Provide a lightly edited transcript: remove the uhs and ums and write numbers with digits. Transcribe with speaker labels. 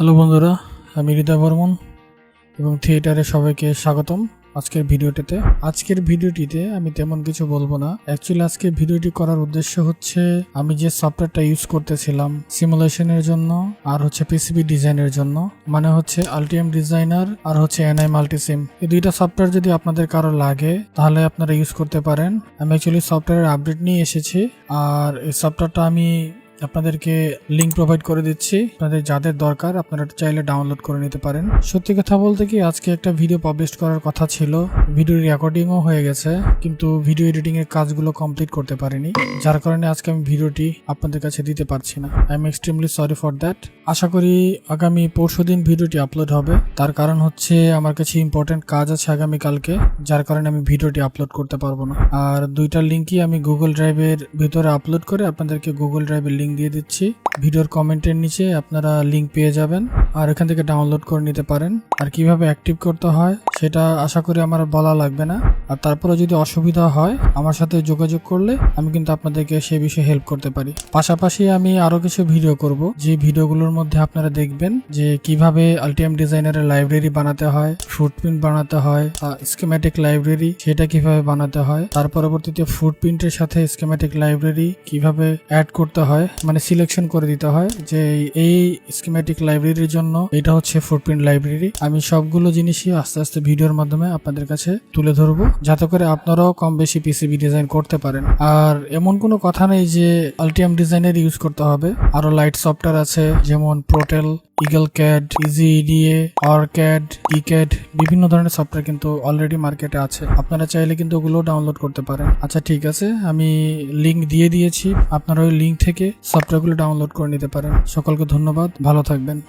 Speaker 1: Hello বন্ধুরা, আমি হৃদয় বর্মন এবং থিয়েটারে সবাইকে স্বাগতম। আজকের ভিডিওটিতে আমি তেমন কিছু বলবো না। অ্যাকচুয়ালি আজকের ভিডিওটি করার উদ্দেশ্য হচ্ছে আমি যে সফটওয়্যারটা ইউজ করতেছিলাম সিমুলেশনের জন্য আর হচ্ছে পিসিবি ডিজাইনের জন্য, মানে হচ্ছে আলটিএম ডিজাইনার আর হচ্ছে এনআই মাল্টিসিম। এই দুইটা সফটওয়্যার যদি আপনাদের কারো লাগে তাহলে আপনারা ইউজ করতে পারেন। আমি অ্যাকচুয়ালি সফটওয়্যারের আপডেট নিয়ে এসেছি আর এই সফটওয়্যারটা আমি আপনাদেরকে লিংক প্রোভাইড করে দিচ্ছি। আপনাদের যাদের দরকার আপনারা চাইলে ডাউনলোড করে নিতে পারেন। সত্যি কথা বলতে কি, আজকে একটা ভিডিও পাবলিশ করার কথা ছিল, ভিডিও রেকর্ডিংও হয়ে গেছে, কিন্তু ভিডিও এডিটিং এর কাজগুলো কমপ্লিট করতে পারিনি, যার কারণে আজকে আমি ভিডিওটি আপনাদের কাছে দিতে পারছি না। I am extremely sorry for that. আশা করি আগামী পরশুদিন ভিডিওটি আপলোড হবে। তার কারণ হচ্ছে আমার কাছে ইম্পর্টেন্ট কাজ আছে আগামী কালকে, যার কারণে আমি ভিডিওটি আপলোড করতে পারবো না। আর দুইটা লিঙ্কই আমি গুগল ড্রাইভের ভিতরে আপলোড করে আপনাদেরকে গুগল ড্রাইভের লিঙ্ক দিয়ে দিচ্ছি। ভিডিওর কমেন্টের নিচে আপনারা লিঙ্ক পেয়ে যাবেন আর এখান থেকে ডাউনলোড করে নিতে পারেন। আর কিভাবে অ্যাক্টিভ করতে হয় সেটা আশা করি আমার বলা লাগবে না। আর তারপরে যদি অসুবিধা হয় আমার সাথে যোগাযোগ করলে আমি কিন্তু আপনাদেরকে সে বিষয়ে হেল্প করতে পারি। পাশাপাশি আমি আরো কিছু ভিডিও করব, যে ভিডিওগুলোর মধ্যে আপনারা দেখবেন যে কিভাবে আলটিএম ডিজাইনারের লাইব্রেরি বানাতে হয়, ফুটপ্রিন্ট বানাতে হয়, স্কিমেটিক লাইব্রেরি সেটা কিভাবে বানাতে হয়, তার পরবর্তীতে ফুটপ্রিন্টের সাথে স্কিমেটিক লাইব্রেরি কিভাবে অ্যাড করতে হয়, মানে সিলেকশন করে দিতে হয় যে এই স্কিমেটিক লাইব্রেরির জন্য এটা হচ্ছে ফুটপ্রিন্ট লাইব্রেরি। আমি সবগুলো জিনিসই আস্তে আস্তে ভিডিওর মাধ্যমে আপনাদের কাছে তুলে ধরবো, যাতে করে আপনারাও কম বেশি পিসিবি ডিজাইন করতে পারেন। আর এমন কোনো কথা নেই যে আলটিএম ডিজাইনের ইউজ করতে হবে, আরো লাইট সফটওয়্যার আছে যেমন প্রোটেল, ইগল ক্যাড, ইজি ইডিএ, অরক্যাড, ইক্যাড, বিভিন্ন ধরনের সফটওয়্যার কিন্তু অলরেডি মার্কেটে আছে। আপনারা চাইলে কিন্তু ওগুলো ডাউনলোড করতে পারেন। আচ্ছা ঠিক আছে, আমি লিংক দিয়ে দিয়েছি, আপনারা ওই লিংক থেকে সফটওয়্যারগুলো ডাউনলোড করে নিতে পারেন। সকলকে ধন্যবাদ, ভালো থাকবেন।